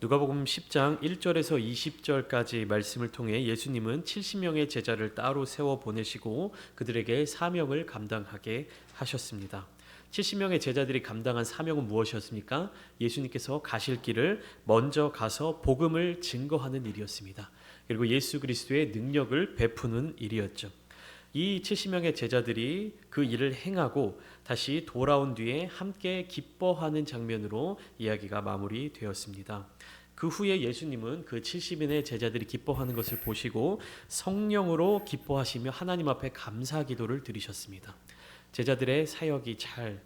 누가복음 10장 1절에서 20절까지 말씀을 통해 예수님은 70명의 제자를 따로 세워 보내시고 그들에게 사명을 감당하게 하셨습니다. 70명의 제자들이 감당한 사명은 무엇이었습니까? 예수님께서 가실 길을 먼저 가서 복음을 증거하는 일이었습니다. 그리고 예수 그리스도의 능력을 베푸는 일이었죠. 이 70명의 제자들이 그 일을 행하고 다시 돌아온 뒤에 함께 기뻐하는 장면으로 이야기가 마무리되었습니다. 그 후에 예수님은 그 70인의 제자들이 기뻐하는 것을 보시고 성령으로 기뻐하시며 하나님 앞에 감사 기도를 드리셨습니다. 제자들의 사역이 잘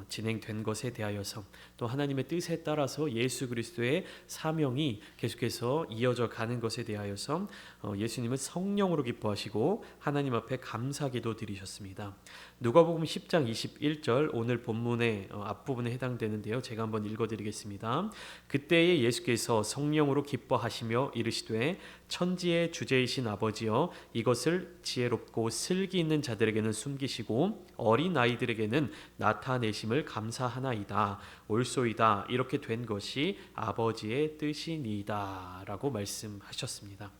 진행된 것에 대하여서 또 하나님의 뜻에 따라서 예수 그리스도의 사명이 계속해서 이어져 가는 것에 대하여서 예수님은 성령으로 기뻐하시고 하나님 앞에 감사기도 드리셨습니다. 누가복음 10장 21절 오늘 본문의 앞부분에 해당되는데요. 제가 한번 읽어드리겠습니다. 그때에 예수께서 성령으로 기뻐하시며 이르시되 천지의 주제이신 아버지여 이것을 지혜롭고 슬기 있는 자들에게는 숨기시고 어린 아이들에게는 나타내심을 감사하나이다. 옳소이다. 이렇게 된 것이 아버지의 뜻이니이다 라고 말씀하셨습니다.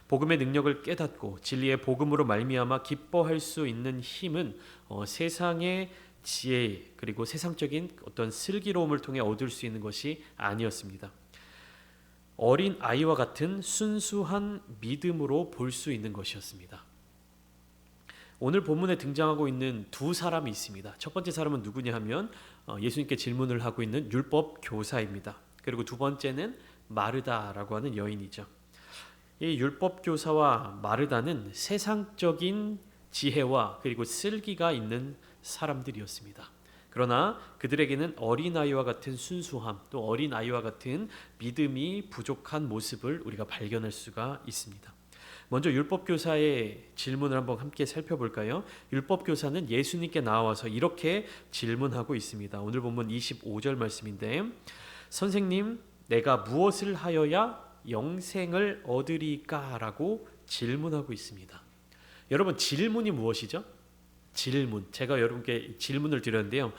복음의 능력을 깨닫고 진리의 복음으로 말미암아 기뻐할 수 있는 힘은 세상의 지혜 그리고 세상적인 어떤 슬기로움을 통해 얻을 수 있는 것이 아니었습니다. 어린 아이와 같은 순수한 믿음으로 볼 수 있는 것이었습니다. 오늘 본문에 등장하고 있는 두 사람이 있습니다. 첫 번째 사람은 누구냐 하면 예수님께 질문을 하고 있는 율법 교사입니다. 그리고 두 번째는 마르다라고 하는 여인이죠. 이 율법 교사와 마르다는 세상적인 지혜와 그리고 슬기가 있는 사람들이었습니다. 그러나 그들에게는 어린아이와 같은 순수함 또 어린아이와 같은 믿음이 부족한 모습을 우리가 발견할 수가 있습니다. 먼저 율법교사의 질문을 한번 함께 살펴볼까요? 율법교사는 예수님께 나와서 이렇게 질문하고 있습니다. 오늘 본문 25절 말씀인데 선생님 내가 무엇을 하여야 영생을 얻으리까? 라고 질문하고 있습니다. 여러분 질문이 무엇이죠? 질문. 제가 여러분께 질문을 드렸는데요.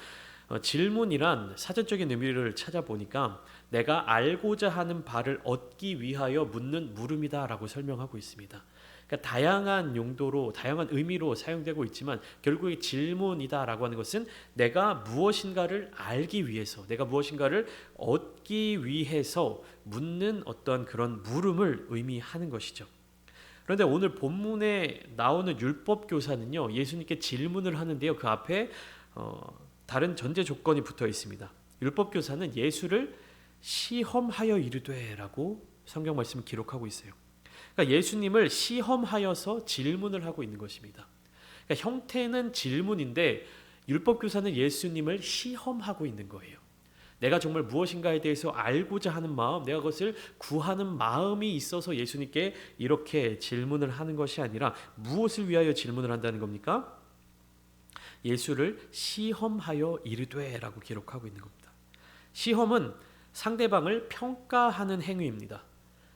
질문이란 사전적인 의미를 찾아보니까 내가 알고자 하는 바를 얻기 위하여 묻는 물음이다 라고 설명하고 있습니다. 그러니까 다양한 용도로 다양한 의미로 사용되고 있지만 결국에 질문이다 라고 하는 것은 내가 무엇인가를 알기 위해서 내가 무엇인가를 얻기 위해서 묻는 어떤 그런 물음을 의미하는 것이죠. 그런데 오늘 본문에 나오는 율법교사는요 예수님께 질문을 하는데요 그 앞에 다른 전제 조건이 붙어 있습니다. 율법교사는 예수를 시험하여 이르되 라고 성경 말씀을 기록하고 있어요. 그러니까 예수님을 시험하여서 질문을 하고 있는 것입니다. 그러니까 형태는 질문인데 율법교사는 예수님을 시험하고 있는 거예요. 내가 정말 무엇인가에 대해서 알고자 하는 마음, 내가 그것을 구하는 마음이 있어서 예수님께 이렇게 질문을 하는 것이 아니라 무엇을 위하여 질문을 한다는 겁니까? 예수를 시험하여 이르되 라고 기록하고 있는 겁니다. 시험은 상대방을 평가하는 행위입니다.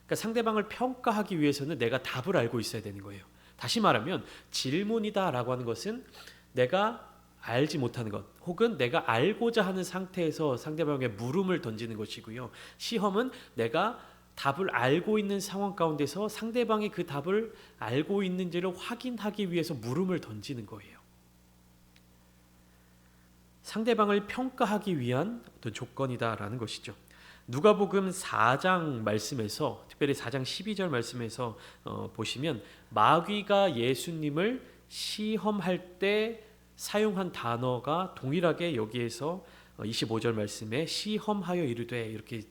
그러니까 상대방을 평가하기 위해서는 내가 답을 알고 있어야 되는 거예요. 다시 말하면 질문이다 라고 하는 것은 내가 알지 못하는 것 혹은 내가 알고자 하는 상태에서 상대방에게 물음을 던지는 것이고요. 시험은 내가 답을 알고 있는 상황 가운데서 상대방이 그 답을 알고 있는지를 확인하기 위해서 물음을 던지는 거예요. 상대방을 평가하기 위한 어떤 조건이다라는 것이죠. 누가복음 4장 말씀에서 특별히 4장 12절 말씀에서 보시면 마귀가 예수님을 시험할 때 사용한 단어가 동일하게 여기에서 25절 말씀에 시험하여 이르되 이렇게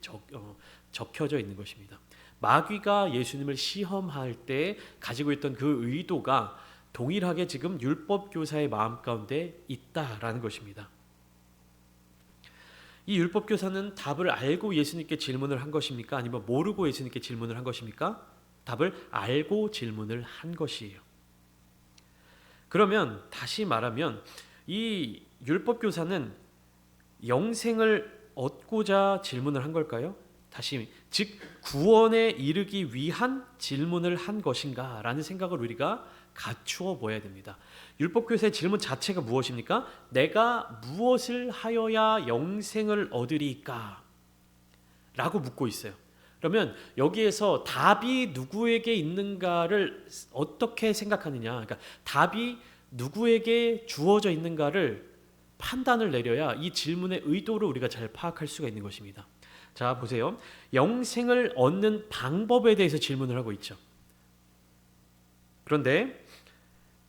적혀져 있는 것입니다. 마귀가 예수님을 시험할 때 가지고 있던 그 의도가 동일하게 지금 율법교사의 마음 가운데 있다라는 것입니다. 이 율법교사는 답을 알고 예수님께 질문을 한 것입니까? 아니면 모르고 예수님께 질문을 한 것입니까? 답을 알고 질문을 한 것이에요. 그러면 다시 말하면 이 율법교사는 영생을 얻고자 질문을 한 걸까요? 다시 즉 구원에 이르기 위한 질문을 한 것인가 라는 생각을 우리가 갖추어 보아야 됩니다. 율법교사의 질문 자체가 무엇입니까? 내가 무엇을 하여야 영생을 얻으리까? 라고 묻고 있어요. 그러면 여기에서 답이 누구에게 있는가를 어떻게 생각하느냐, 그러니까 답이 누구에게 주어져 있는가를 판단을 내려야 이 질문의 의도를 우리가 잘 파악할 수가 있는 것입니다. 자, 보세요. 영생을 얻는 방법에 대해서 질문을 하고 있죠. 그런데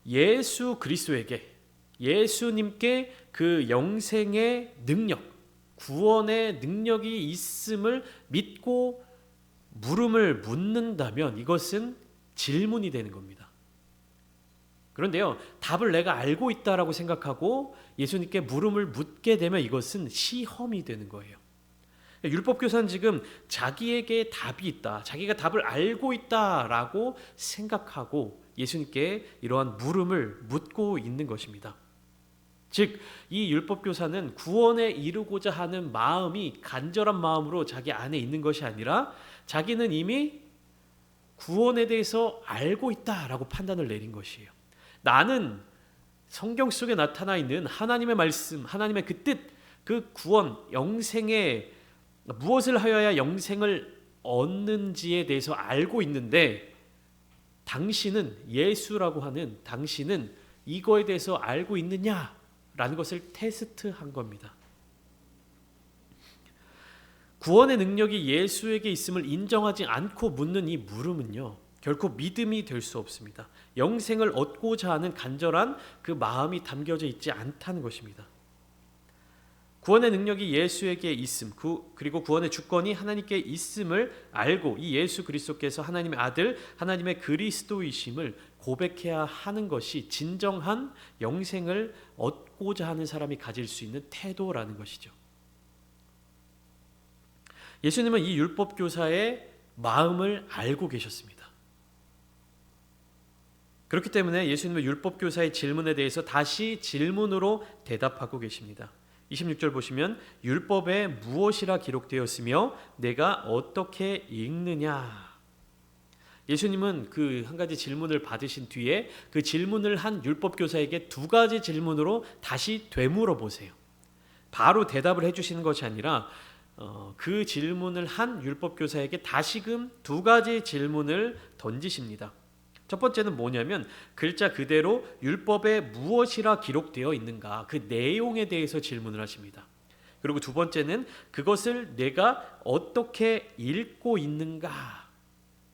예수 그리스도에게, 예수님께 그 영생의 능력, 구원의 능력이 있음을 믿고 물음을 묻는다면 이것은 질문이 되는 겁니다. 그런데요, 답을 내가 알고 있다라고 생각하고 예수님께 물음을 묻게 되면 이것은 시험이 되는 거예요. 율법교사는 지금 자기에게 답이 있다, 자기가 답을 알고 있다라고 생각하고 예수님께 이러한 물음을 묻고 있는 것입니다. 즉, 이 율법교사는 구원에 이르고자 하는 마음이 간절한 마음으로 자기 안에 있는 것이 아니라 자기는 이미 구원에 대해서 알고 있다라고 판단을 내린 것이에요. 나는 성경 속에 나타나 있는 하나님의 말씀, 하나님의 그 뜻, 그 구원, 영생에 무엇을 하여야 영생을 얻는지에 대해서 알고 있는데 당신은, 예수라고 하는 당신은 이거에 대해서 알고 있느냐라는 것을 테스트한 겁니다. 구원의 능력이 예수에게 있음을 인정하지 않고 묻는 이 물음은요, 결코 믿음이 될 수 없습니다. 영생을 얻고자 하는 간절한 그 마음이 담겨져 있지 않다는 것입니다. 구원의 능력이 예수에게 있음, 그리고 구원의 주권이 하나님께 있음을 알고 이 예수 그리스도께서 하나님의 아들, 하나님의 그리스도이심을 고백해야 하는 것이 진정한 영생을 얻고자 하는 사람이 가질 수 있는 태도라는 것이죠. 예수님은 이 율법교사의 마음을 알고 계셨습니다. 그렇기 때문에 예수님은 율법교사의 질문에 대해서 다시 질문으로 대답하고 계십니다. 26절 보시면 율법에 무엇이라 기록되었으며 내가 어떻게 읽느냐. 예수님은 그 한 가지 질문을 받으신 뒤에 그 질문을 한 율법교사에게 두 가지 질문으로 다시 되물어 보세요. 바로 대답을 해주시는 것이 아니라 그 질문을 한 율법교사에게 다시금 두 가지 질문을 던지십니다. 첫 번째는 뭐냐면 글자 그대로 율법에 무엇이라 기록되어 있는가, 그 내용에 대해서 질문을 하십니다. 그리고 두 번째는 그것을 내가 어떻게 읽고 있는가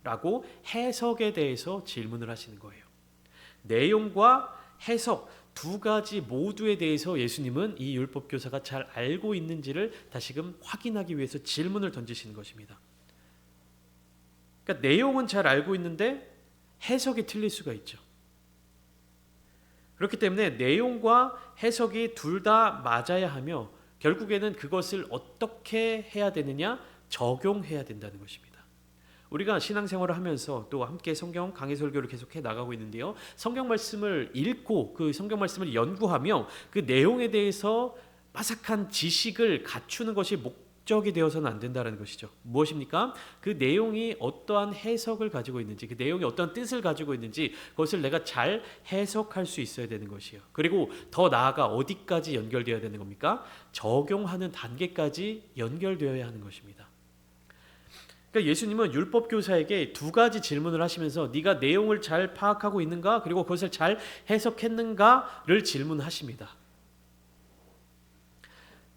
라고 해석에 대해서 질문을 하시는 거예요. 내용과 해석 두 가지 모두에 대해서 예수님은 이 율법교사가 잘 알고 있는지를 다시금 확인하기 위해서 질문을 던지시는 것입니다. 그러니까 내용은 잘 알고 있는데 해석이 틀릴 수가 있죠. 그렇기 때문에 내용과 해석이 둘 다 맞아야 하며 결국에는 그것을 어떻게 해야 되느냐, 적용해야 된다는 것입니다. 우리가 신앙생활을 하면서 또 함께 성경 강해 설교를 계속해 나가고 있는데요, 성경 말씀을 읽고 그 성경 말씀을 연구하며 그 내용에 대해서 빠삭한 지식을 갖추는 것이 목적이 되어서는 안 된다는 것이죠. 무엇입니까? 그 내용이 어떠한 해석을 가지고 있는지, 그 내용이 어떠한 뜻을 가지고 있는지 그것을 내가 잘 해석할 수 있어야 되는 것이에요. 그리고 더 나아가 어디까지 연결되어야 되는 겁니까? 적용하는 단계까지 연결되어야 하는 것입니다. 그러니까 예수님은 율법교사에게 두 가지 질문을 하시면서 네가 내용을 잘 파악하고 있는가, 그리고 그것을 잘 해석했는가를 질문하십니다.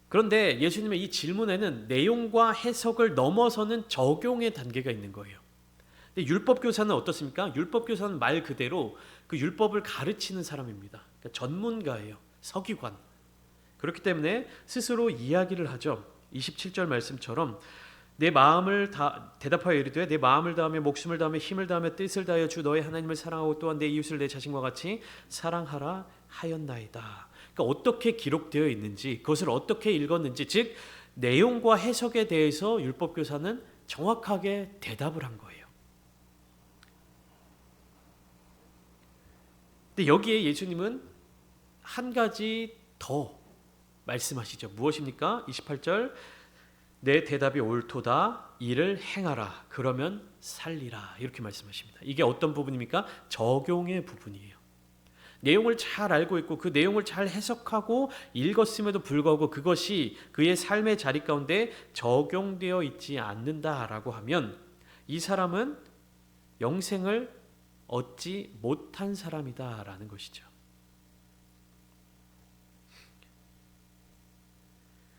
그런데 예수님의 이 질문에는 내용과 해석을 넘어서는 적용의 단계가 있는 거예요. 근데 율법교사는 어떻습니까? 율법교사는 말 그대로 그 율법을 가르치는 사람입니다. 그러니까 전문가예요. 서기관. 그렇기 때문에 스스로 이야기를 하죠. 27절 말씀처럼 내 마음을 대답하여 이르되 내 마음을 다하며 목숨을 다하며 힘을 다하며 뜻을 다하여 주 너의 하나님을 사랑하고 또한 내 이웃을 내 자신과 같이 사랑하라 하였나이다. 그러니까 어떻게 기록되어 있는지, 그것을 어떻게 읽었는지, 즉 내용과 해석에 대해서 율법교사는 정확하게 대답을 한 거예요. 근데 여기에 예수님은 한 가지 더 말씀하시죠. 무엇입니까? 28절 내 대답이 옳도다 이를 행하라 그러면 살리라 이렇게 말씀하십니다. 이게 어떤 부분입니까? 적용의 부분이에요. 내용을 잘 알고 있고 그 내용을 잘 해석하고 읽었음에도 불구하고 그것이 그의 삶의 자리 가운데 적용되어 있지 않는다라고 하면 이 사람은 영생을 얻지 못한 사람이다라는 것이죠.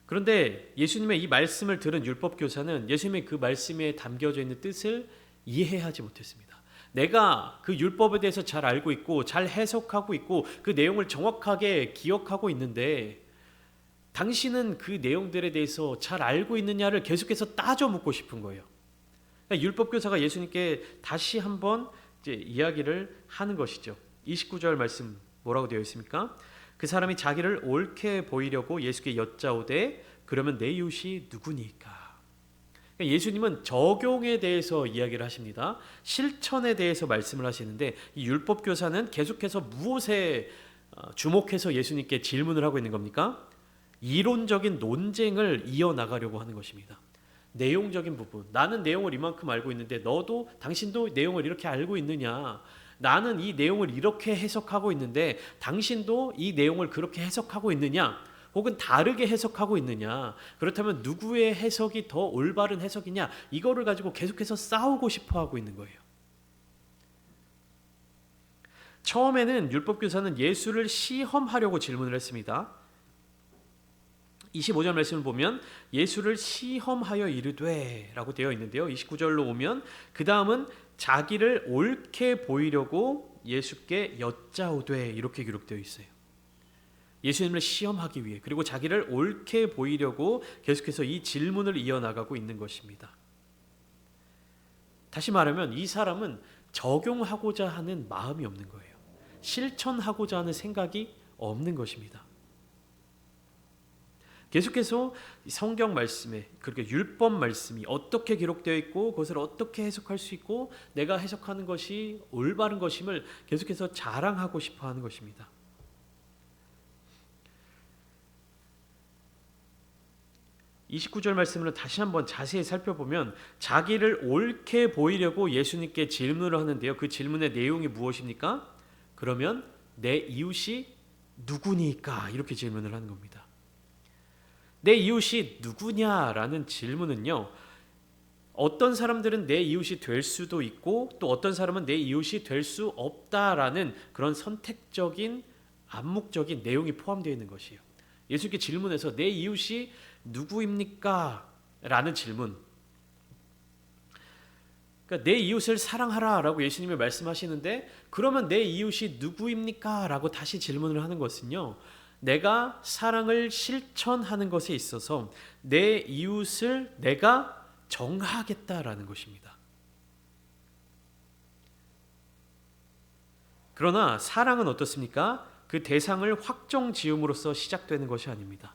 그런데 예수님의 이 말씀을 들은 율법교사는 예수님의 그 말씀에 담겨져 있는 뜻을 이해하지 못했습니다. 내가 그 율법에 대해서 잘 알고 있고 잘 해석하고 있고 그 내용을 정확하게 기억하고 있는데 당신은 그 내용들에 대해서 잘 알고 있느냐를 계속해서 따져 묻고 싶은 거예요. 그러니까 율법교사가 예수님께 다시 한번 이제 이야기를 하는 것이죠. 29절 말씀 뭐라고 되어 있습니까? 그 사람이 자기를 옳게 보이려고 예수께 여짜오되 그러면 내 이웃이 누구니까? 그러니까 예수님은 적용에 대해서 이야기를 하십니다. 실천에 대해서 말씀을 하시는데 이 율법교사는 계속해서 무엇에 주목해서 예수님께 질문을 하고 있는 겁니까? 이론적인 논쟁을 이어나가려고 하는 것입니다. 내용적인 부분, 나는 내용을 이만큼 알고 있는데 너도 당신도 내용을 이렇게 알고 있느냐? 나는 이 내용을 이렇게 해석하고 있는데 당신도 이 내용을 그렇게 해석하고 있느냐? 혹은 다르게 해석하고 있느냐? 그렇다면 누구의 해석이 더 올바른 해석이냐? 이거를 가지고 계속해서 싸우고 싶어 하고 있는 거예요. 처음에는 율법교사는 예수를 시험하려고 질문을 했습니다. 25절 말씀을 보면 예수를 시험하여 이르되 라고 되어 있는데요. 29절로 오면 그 다음은 자기를 옳게 보이려고 예수께 여짜오되 이렇게 기록되어 있어요. 예수님을 시험하기 위해 그리고 자기를 옳게 보이려고 계속해서 이 질문을 이어나가고 있는 것입니다. 다시 말하면 이 사람은 적용하고자 하는 마음이 없는 거예요. 실천하고자 하는 생각이 없는 것입니다. 계속해서 성경 말씀에 그렇게 율법 말씀이 어떻게 기록되어 있고 그것을 어떻게 해석할 수 있고 내가 해석하는 것이 올바른 것임을 계속해서 자랑하고 싶어 하는 것입니다. (29절) 말씀을 다시 한번 자세히 살펴보면 자기를 옳게 보이려고 예수님께 질문을 하는데요. 그 질문의 내용이 무엇입니까? 그러면 내 이웃이 누구니까? 이렇게 질문을 하는 겁니다. 내 이웃이 누구냐라는 질문은요. 어떤 사람들은 내 이웃이 될 수도 있고 또 어떤 사람은 내 이웃이 될 수 없다라는 그런 선택적인 암묵적인 내용이 포함되어 있는 것이에요. 예수님께 질문해서 내 이웃이 누구입니까? 라는 질문. 그러니까 내 이웃을 사랑하라 라고 예수님이 말씀하시는데 그러면 내 이웃이 누구입니까? 라고 다시 질문을 하는 것은요. 내가 사랑을 실천하는 것에 있어서 내 이웃을 내가 정하겠다라는 것입니다. 그러나 사랑은 어떻습니까? 그 대상을 확정 지음으로써 시작되는 것이 아닙니다.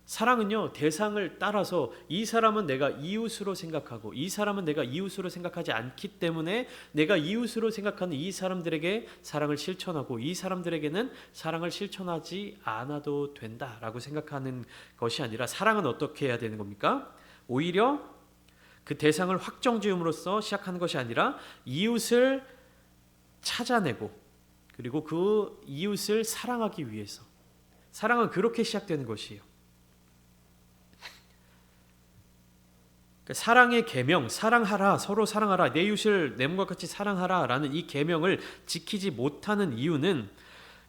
사랑은요, 대상을 따라서 이 사람은 내가 이웃으로 생각하고 이 사람은 내가 이웃으로 생각하지 않기 때문에 내가 이웃으로 생각하는 이 사람들에게 사랑을 실천하고 이 사람들에게는 사랑을 실천하지 않아도 된다라고 생각하는 것이 아니라 사랑은 어떻게 해야 되는 겁니까? 오히려 그 대상을 확정 지음으로써 시작하는 것이 아니라 이웃을 찾아내고 그리고 그 이웃을 사랑하기 위해서 사랑은 그렇게 시작되는 것이에요. 사랑의 계명, 사랑하라, 서로 사랑하라, 내 이웃을 내 몸과 같이 사랑하라라는 이 계명을 지키지 못하는 이유는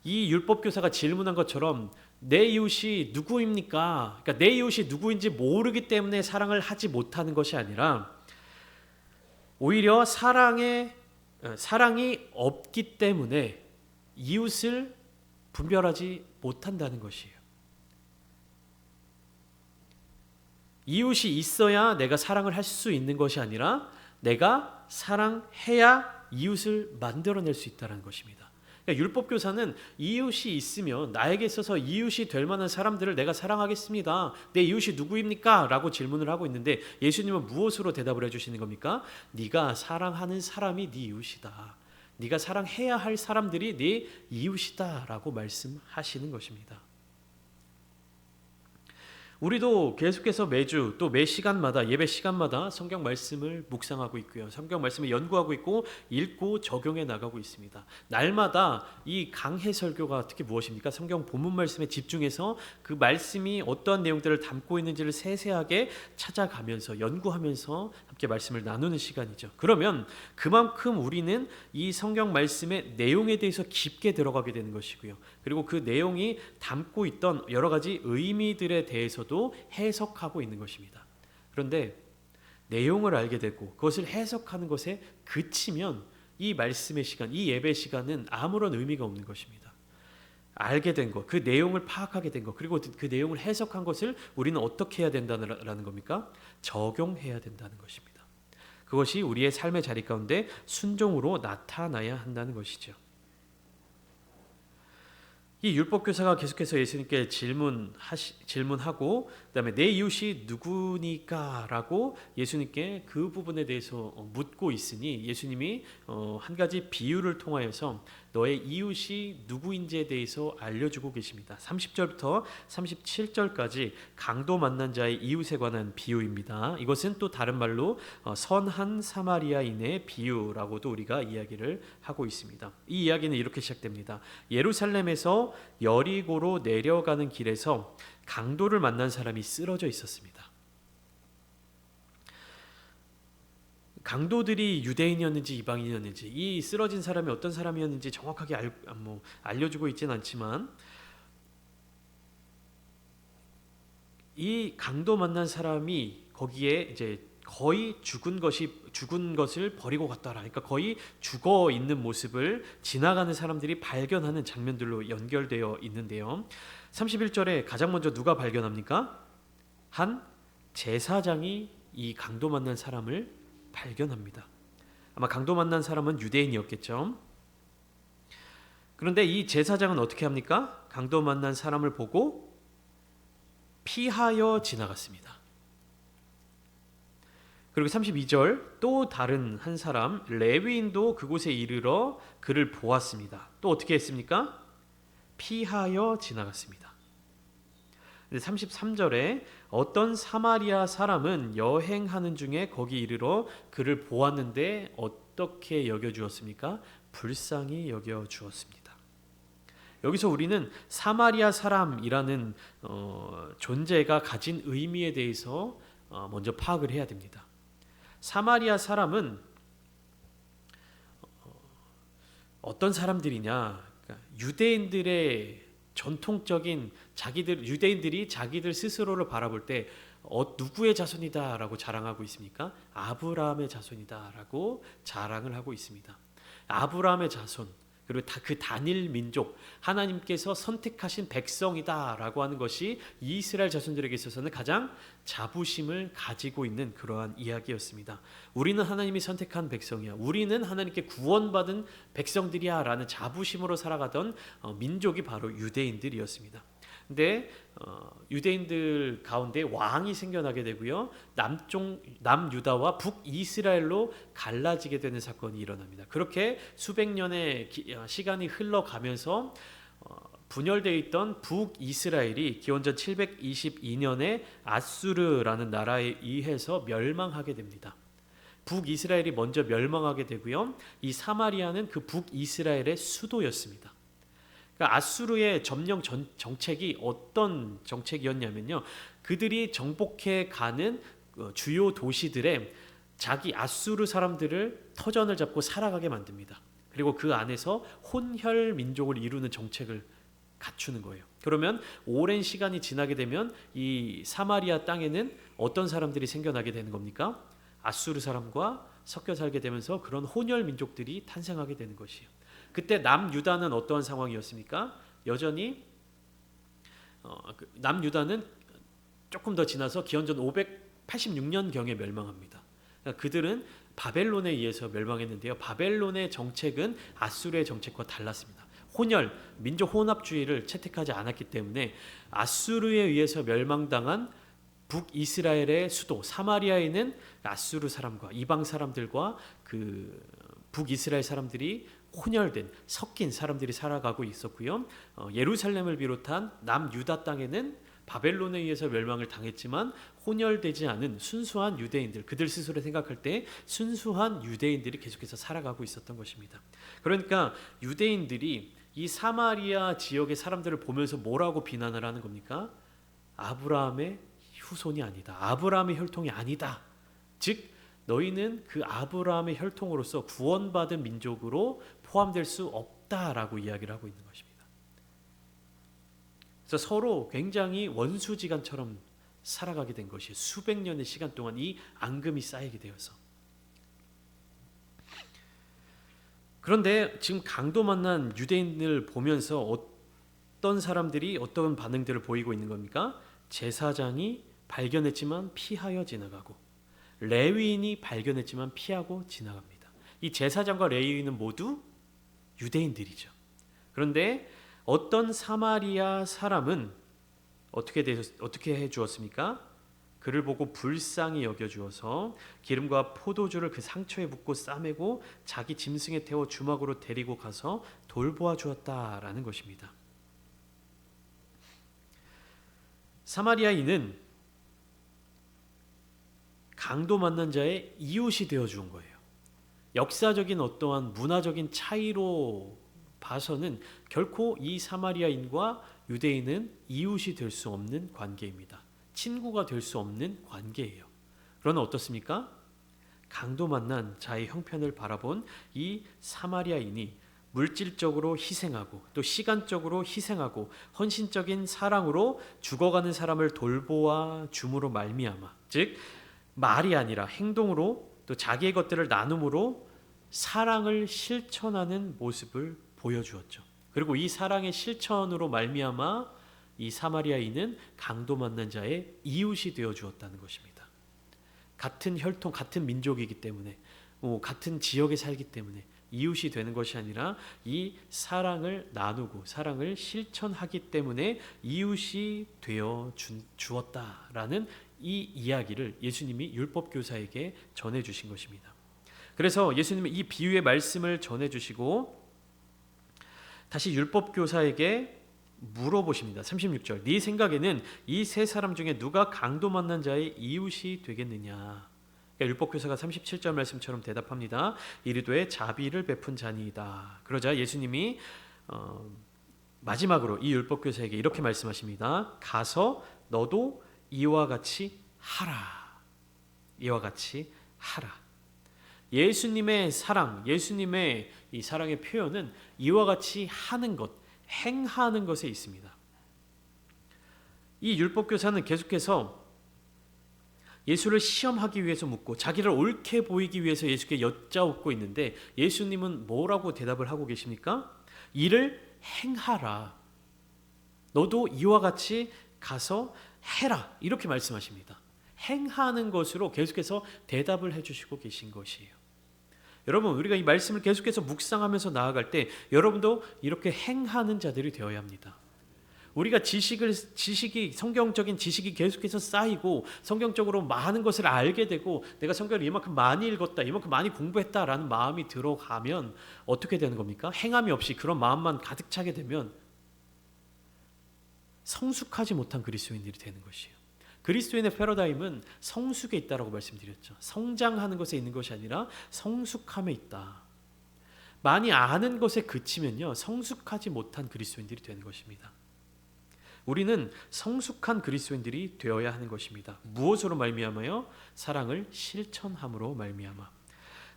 이 율법교사가 질문한 것처럼 내 이웃이 누구입니까? 그러니까 내 이웃이 누구인지 모르기 때문에 사랑을 하지 못하는 것이 아니라 오히려 사랑이 없기 때문에 이웃을 분별하지 못한다는 것이에요. 이웃이 있어야 내가 사랑을 할 수 있는 것이 아니라 내가 사랑해야 이웃을 만들어낼 수 있다는 것입니다. 그러니까 율법교사는 이웃이 있으면 나에게 있어서 이웃이 될 만한 사람들을 내가 사랑하겠습니다. 내 이웃이 누구입니까? 라고 질문을 하고 있는데 예수님은 무엇으로 대답을 해주시는 겁니까? 네가 사랑하는 사람이 네 이웃이다. 네가 사랑해야 할 사람들이 네 이웃이다 라고 말씀하시는 것입니다. 우리도 계속해서 매주 또 매 시간마다 예배 시간마다 성경 말씀을 묵상하고 있고요. 성경 말씀을 연구하고 있고 읽고 적용해 나가고 있습니다. 날마다 이 강해 설교가 특히 무엇입니까? 성경 본문 말씀에 집중해서 그 말씀이 어떠한 내용들을 담고 있는지를 세세하게 찾아가면서 연구하면서 함께 말씀을 나누는 시간이죠. 그러면 그만큼 우리는 이 성경 말씀의 내용에 대해서 깊게 들어가게 되는 것이고요. 그리고 그 내용이 담고 있던 여러 가지 의미들에 대해서도 해석하고 있는 것입니다. 그런데 내용을 알게 되고 그것을 해석하는 것에 그치면 이 말씀의 시간, 이 예배 시간은 아무런 의미가 없는 것입니다. 알게 된 것, 그 내용을 파악하게 된 것, 그리고 그 내용을 해석한 것을 우리는 어떻게 해야 된다는 겁니까? 적용해야 된다는 것입니다. 그것이 우리의 삶의 자리 가운데 순종으로 나타나야 한다는 것이죠. 이 율법교사가 계속해서 예수님께 질문하고 그다음에 내 이웃이 누구니까? 라고 예수님께 그 부분에 대해서 묻고 있으니 예수님이 한 가지 비유를 통하여서 너의 이웃이 누구인지에 대해서 알려주고 계십니다. 30절부터 37절까지 강도 만난 자의 이웃에 관한 비유입니다. 이것은 또 다른 말로 선한 사마리아인의 비유라고도 우리가 이야기를 하고 있습니다. 이 이야기는 이렇게 시작됩니다. 예루살렘에서 여리고로 내려가는 길에서 강도를 만난 사람이 쓰러져 있었습니다. 강도들이 유대인이었는지 이방인이었는지 이 쓰러진 사람이 어떤 사람이었는지 정확하게 알려주고 있지는 않지만 이 강도 만난 사람이 거기에 이제 거의 죽은 것을 버리고 갔더라. 그러니까 거의 죽어 있는 모습을 지나가는 사람들이 발견하는 장면들로 연결되어 있는데요. 31절에 가장 먼저 누가 발견합니까? 한 제사장이 이 강도 만난 사람을 발견합니다. 아마 강도 만난 사람은 유대인이었겠죠. 그런데 이 제사장은 어떻게 합니까? 강도 만난 사람을 보고 피하여 지나갔습니다. 그리고 32절 또 다른 한 사람 레위인도 그곳에 이르러 그를 보았습니다. 또 어떻게 했습니까? 피하여 지나갔습니다. 근데 33절에 어떤 사마리아 사람은 여행하는 중에 거기 이르러 그를 보았는데 어떻게 여겨주었습니까? 불쌍히 여겨주었습니다. 여기서 우리는 사마리아 사람이라는 존재가 가진 의미에 대해서 먼저 파악을 해야 됩니다. 사마리아 사람은 어떤 사람들이냐? 그러니까 유대인들의 전통적인 유대인들이 자기들 스스로를 바라볼 때 누구의 자손이다라고 자랑하고 있습니까? 아브라함의 자손이다라고 자랑을 하고 있습니다. 아브라함의 자손 그리고 그 단일 민족 하나님께서 선택하신 백성이다라고 하는 것이 이스라엘 자손들에게 있어서는 가장 자부심을 가지고 있는 그러한 이야기였습니다. 우리는 하나님이 선택한 백성이야. 우리는 하나님께 구원받은 백성들이야 라는 자부심으로 살아가던 민족이 바로 유대인들이었습니다. 근데 유대인들 가운데 왕이 생겨나게 되고요. 남유다와 북이스라엘로 갈라지게 되는 사건이 일어납니다. 그렇게 수백 년의 시간이 흘러가면서 분열되어 있던 북이스라엘이 기원전 722년에 아수르라는 나라에 의해서 멸망하게 됩니다. 북이스라엘이 먼저 멸망하게 되고요. 이 사마리아는 그 북이스라엘의 수도였습니다. 그러니까 아수르의 점령 정책이 어떤 정책이었냐면요. 그들이 정복해 가는 주요 도시들에 자기 아수르 사람들을 터전을 잡고 살아가게 만듭니다. 그리고 그 안에서 혼혈 민족을 이루는 정책을 갖추는 거예요. 그러면 오랜 시간이 지나게 되면 이 사마리아 땅에는 어떤 사람들이 생겨나게 되는 겁니까? 아수르 사람과 섞여 살게 되면서 그런 혼혈 민족들이 탄생하게 되는 것이에요. 그때 남유다는 어떠한 상황이었습니까? 여전히 남유다는 조금 더 지나서 기원전 586년경에 멸망합니다. 그러니까 그들은 바벨론에 의해서 멸망했는데요. 바벨론의 정책은 아수르의 정책과 달랐습니다. 혼혈, 민족 혼합주의를 채택하지 않았기 때문에 아수르에 의해서 멸망당한 북이스라엘의 수도 사마리아에는 아수르 사람과 이방 사람들과 그 북이스라엘 사람들이 혼혈된 섞인 사람들이 살아가고 있었고요. 예루살렘을 비롯한 남유다 땅에는 바벨론에 의해서 멸망을 당했지만 혼혈되지 않은 순수한 유대인들, 그들 스스로 생각할 때 순수한 유대인들이 계속해서 살아가고 있었던 것입니다. 그러니까 유대인들이 이 사마리아 지역의 사람들을 보면서 뭐라고 비난을 하는 겁니까? 아브라함의 후손이 아니다. 아브라함의 혈통이 아니다. 즉 너희는 그 아브라함의 혈통으로서 구원받은 민족으로 포함될 수 없다라고 이야기를 하고 있는 것입니다. 그래서 서로 굉장히 원수지간처럼 살아가게 된 것이 수백 년의 시간 동안 이 앙금이 쌓이게 되어서. 그런데 지금 강도 만난 유대인을 보면서 어떤 사람들이 어떤 반응들을 보이고 있는 겁니까? 제사장이 발견했지만 피하여 지나가고 레위인이 발견했지만 피하고 지나갑니다. 이 제사장과 레위인은 모두 유대인들이죠. 그런데 어떤 사마리아 사람은 어떻게 해 주었습니까? 그를 보고 불쌍히 여겨 주어서 기름과 포도주를 그 상처에 붓고 싸매고 자기 짐승에 태워 주막으로 데리고 가서 돌보아 주었다라는 것입니다. 사마리아인은 강도 만난 자의 이웃이 되어 준 거예요. 역사적인 어떠한 문화적인 차이로 봐서는 결코 이 사마리아인과 유대인은 이웃이 될 수 없는 관계입니다. 친구가 될 수 없는 관계예요. 그러나 어떻습니까? 강도 만난 자의 형편을 바라본 이 사마리아인이 물질적으로 희생하고 또 시간적으로 희생하고 헌신적인 사랑으로 죽어가는 사람을 돌보아 줌으로 말미암아, 즉 말이 아니라 행동으로 또 자기의 것들을 나눔으로 사랑을 실천하는 모습을 보여주었죠. 그리고 이 사랑의 실천으로 말미암아 이 사마리아인은 강도 만난 자의 이웃이 되어 주었다는 것입니다. 같은 혈통, 같은 민족이기 때문에, 같은 지역에 살기 때문에 이웃이 되는 것이 아니라 이 사랑을 나누고 사랑을 실천하기 때문에 이웃이 되어 주었다라는 이 이야기를 예수님이 율법교사에게 전해주신 것입니다. 그래서 예수님은 이 비유의 말씀을 전해주시고 다시 율법교사에게 물어보십니다. 36절, 네 생각에는 이 세 사람 중에 누가 강도 만난 자의 이웃이 되겠느냐? 그러니까 율법교사가 37절 말씀처럼 대답합니다. 이르되 자비를 베푼 자니이다. 그러자 예수님이 마지막으로 이 율법교사에게 이렇게 말씀하십니다. 가서 너도 이와 같이 하라. 이와 같이 하라. 예수님의 사랑, 예수님의 이 사랑의 표현은 이와 같이 하는 것, 행하는 것에 있습니다. 이 율법교사는 계속해서 예수를 시험하기 위해서 묻고 자기를 옳게 보이기 위해서 예수께 여짜옵고 있는데 예수님은 뭐라고 대답을 하고 계십니까? 이를 행하라. 너도 이와 같이 가서 해라. 이렇게 말씀하십니다. 행하는 것으로 계속해서 대답을 해주시고 계신 것이에요. 여러분, 우리가 이 말씀을 계속해서 묵상하면서 나아갈 때 여러분도 이렇게 행하는 자들이 되어야 합니다. 우리가 지식이 성경적인 지식이 계속해서 쌓이고 성경적으로 많은 것을 알게 되고 내가 성경을 이만큼 많이 읽었다, 이만큼 많이 공부했다라는 마음이 들어가면 어떻게 되는 겁니까? 행함이 없이 그런 마음만 가득 차게 되면 성숙하지 못한 그리스도인들이 되는 것이에요. 그리스도인의 패러다임은 성숙에 있다라고 말씀드렸죠. 성장하는 것에 있는 것이 아니라 성숙함에 있다. 많이 아는 것에 그치면요, 성숙하지 못한 그리스도인들이 되는 것입니다. 우리는 성숙한 그리스도인들이 되어야 하는 것입니다. 무엇으로 말미암아요? 사랑을 실천함으로 말미암아.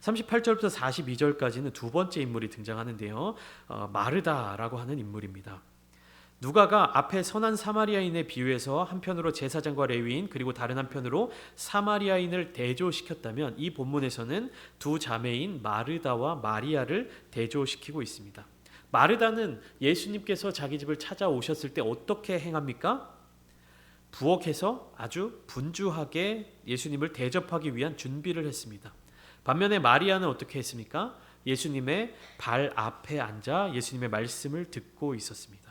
38절부터 42절까지는 두 번째 인물이 등장하는데요. 마르다라고 하는 인물입니다. 누가가 앞에 선한 사마리아인의 비유에서 한편으로 제사장과 레위인 그리고 다른 한편으로 사마리아인을 대조시켰다면 이 본문에서는 두 자매인 마르다와 마리아를 대조시키고 있습니다. 마르다는 예수님께서 자기 집을 찾아오셨을 때 어떻게 행합니까? 부엌에서 아주 분주하게 예수님을 대접하기 위한 준비를 했습니다. 반면에 마리아는 어떻게 했습니까? 예수님의 발 앞에 앉아 예수님의 말씀을 듣고 있었습니다.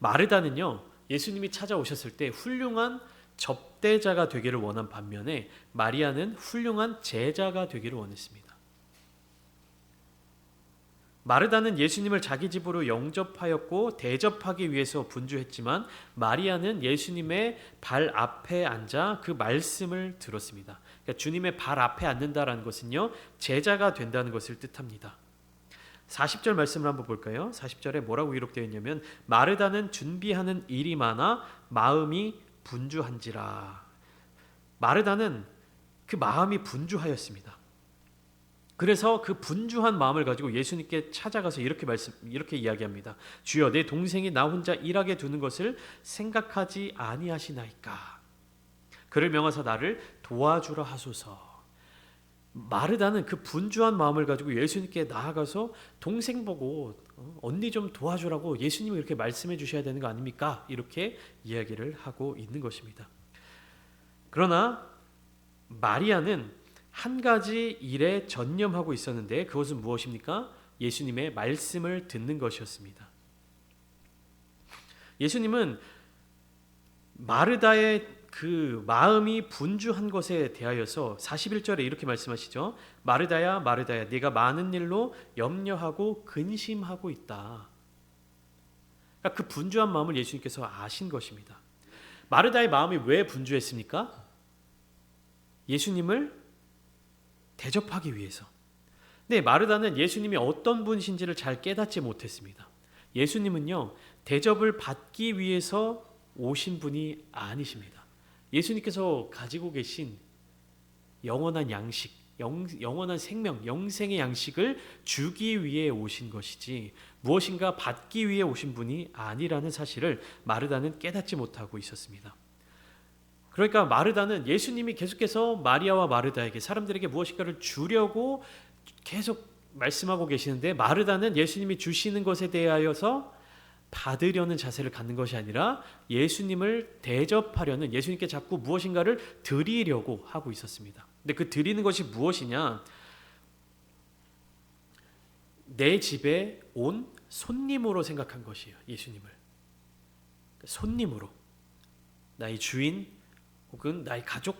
마르다는요, 예수님이 찾아오셨을 때 훌륭한 접대자가 되기를 원한 반면에 마리아는 훌륭한 제자가 되기를 원했습니다. 마르다는 예수님을 자기 집으로 영접하였고 대접하기 위해서 분주했지만 마리아는 예수님의 발 앞에 앉아 그 말씀을 들었습니다. 그러니까 주님의 발 앞에 앉는다라는 것은요, 제자가 된다는 것을 뜻합니다. 40절 말씀을 한번 볼까요? 40절에 뭐라고 기록되어 있냐면 마르다는 준비하는 일이 많아 마음이 분주한지라. 마르다는 그 마음이 분주하였습니다. 그래서 그 분주한 마음을 가지고 예수님께 찾아가서 이렇게 이야기합니다. 주여, 내 동생이 나 혼자 일하게 두는 것을 생각하지 아니하시나이까. 그를 명하사 나를 도와주라 하소서. 마르다는 그 분주한 마음을 가지고 예수님께 나아가서 동생 보고 언니 좀 도와주라고 예수님이 이렇게 말씀해 주셔야 되는 거 아닙니까? 이렇게 이야기를 하고 있는 것입니다. 그러나 마리아는 한 가지 일에 전념하고 있었는데 그것은 무엇입니까? 예수님의 말씀을 듣는 것이었습니다. 예수님은 마르다의 그 마음이 분주한 것에 대하여서 41절에 이렇게 말씀하시죠. 마르다야 마르다야, 네가 많은 일로 염려하고 근심하고 있다. 그러니까 그 분주한 마음을 예수님께서 아신 것입니다. 마르다의 마음이 왜 분주했습니까? 예수님을 대접하기 위해서. 네, 마르다는 예수님이 어떤 분이신지를 잘 깨닫지 못했습니다. 예수님은요, 대접을 받기 위해서 오신 분이 아니십니다. 예수님께서 가지고 계신 영원한 양식, 영원한 생명, 영생의 양식을 주기 위해 오신 것이지 무엇인가 받기 위해 오신 분이 아니라는 사실을 마르다는 깨닫지 못하고 있었습니다. 그러니까 마르다는 예수님이 계속해서 마리아와 마르다에게, 사람들에게 무엇인가를 주려고 계속 말씀하고 계시는데 마르다는 예수님이 주시는 것에 대하여서 받으려는 자세를 갖는 것이 아니라 예수님을 대접하려는, 예수님께 자꾸 무엇인가를 드리려고 하고 있었습니다. 근데 그 드리는 것이 무엇이냐? 내 집에 온 손님으로 생각한 것이에요. 예수님을 손님으로, 나의 주인 혹은 나의 가족,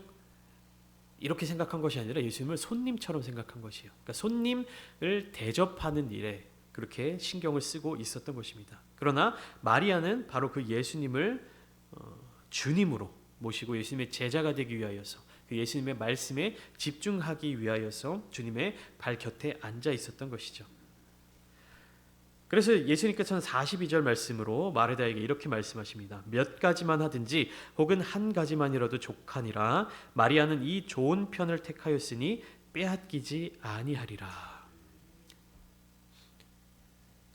이렇게 생각한 것이 아니라 예수님을 손님처럼 생각한 것이에요. 그러니까 손님을 대접하는 일에 그렇게 신경을 쓰고 있었던 것입니다. 그러나 마리아는 바로 그 예수님을 주님으로 모시고 예수님의 제자가 되기 위하여서, 그 예수님의 말씀에 집중하기 위하여서 주님의 발 곁에 앉아 있었던 것이죠. 그래서 예수님께서는 42절 말씀으로 마르다에게 이렇게 말씀하십니다. 몇 가지만 하든지 혹은 한 가지만이라도 족하니라. 마리아는 이 좋은 편을 택하였으니 빼앗기지 아니하리라.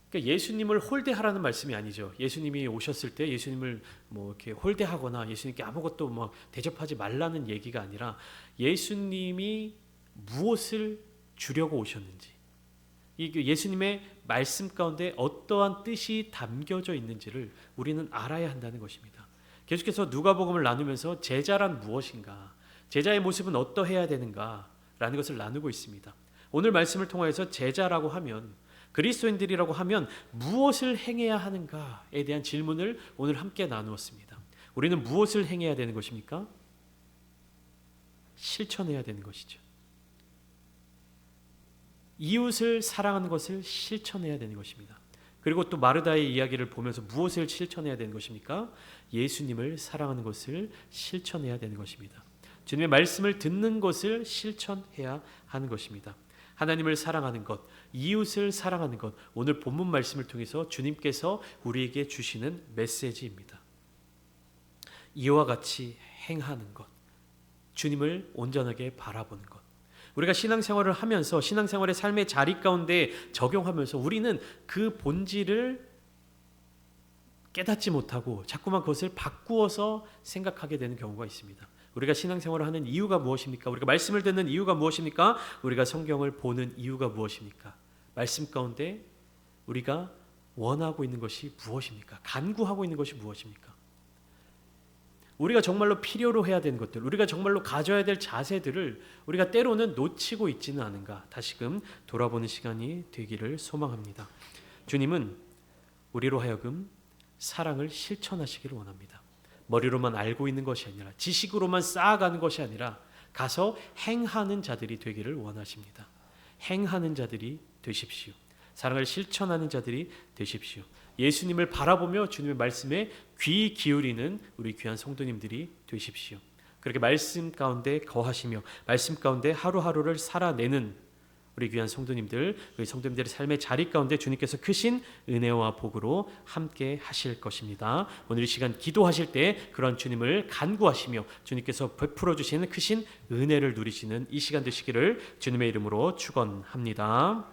그러니까 예수님을 홀대하라는 말씀이 아니죠. 예수님이 오셨을 때 예수님을 뭐 이렇게 홀대하거나 예수님께 아무것도 뭐 대접하지 말라는 얘기가 아니라 예수님이 무엇을 주려고 오셨는지, 이 예수님의 말씀 가운데 어떠한 뜻이 담겨져 있는지를 우리는 알아야 한다는 것입니다. 계속해서 누가복음을 나누면서 제자란 무엇인가, 제자의 모습은 어떠해야 되는가라는 것을 나누고 있습니다. 오늘 말씀을 통해서 제자라고 하면, 그리스도인들이라고 하면 무엇을 행해야 하는가에 대한 질문을 오늘 함께 나누었습니다. 우리는 무엇을 행해야 되는 것입니까? 실천해야 되는 것이죠. 이웃을 사랑하는 것을 실천해야 되는 것입니다. 그리고 또 마르다의 이야기를 보면서 무엇을 실천해야 되는 것입니까? 예수님을 사랑하는 것을 실천해야 되는 것입니다. 주님의 말씀을 듣는 것을 실천해야 하는 것입니다. 하나님을 사랑하는 것, 이웃을 사랑하는 것, 오늘 본문 말씀을 통해서 주님께서 우리에게 주시는 메시지입니다. 이와 같이 행하는 것, 주님을 온전하게 바라보는 것. 우리가 신앙생활을 하면서 신앙생활의 삶의 자리 가운데 적용하면서 우리는 그 본질을 깨닫지 못하고 자꾸만 그것을 바꾸어서 생각하게 되는 경우가 있습니다. 우리가 신앙생활을 하는 이유가 무엇입니까? 우리가 말씀을 듣는 이유가 무엇입니까? 우리가 성경을 보는 이유가 무엇입니까? 말씀 가운데 우리가 원하고 있는 것이 무엇입니까? 간구하고 있는 것이 무엇입니까? 우리가 정말로 필요로 해야 되는 것들, 우리가 정말로 가져야 될 자세들을 우리가 때로는 놓치고 있지는 않은가, 다시금 돌아보는 시간이 되기를 소망합니다. 주님은 우리로 하여금 사랑을 실천하시기를 원합니다. 머리로만 알고 있는 것이 아니라, 지식으로만 쌓아가는 것이 아니라 가서 행하는 자들이 되기를 원하십니다. 행하는 자들이 되십시오. 사랑을 실천하는 자들이 되십시오. 예수님을 바라보며 주님의 말씀에 귀 기울이는 우리 귀한 성도님들이 되십시오. 그렇게 말씀 가운데 거하시며 말씀 가운데 하루하루를 살아내는 우리 귀한 성도님들, 우리 성도님들의 삶의 자리 가운데 주님께서 크신 은혜와 복으로 함께 하실 것입니다. 오늘 이 시간 기도하실 때 그런 주님을 간구하시며 주님께서 베풀어 주시는 크신 은혜를 누리시는 이 시간 되시기를 주님의 이름으로 축원합니다.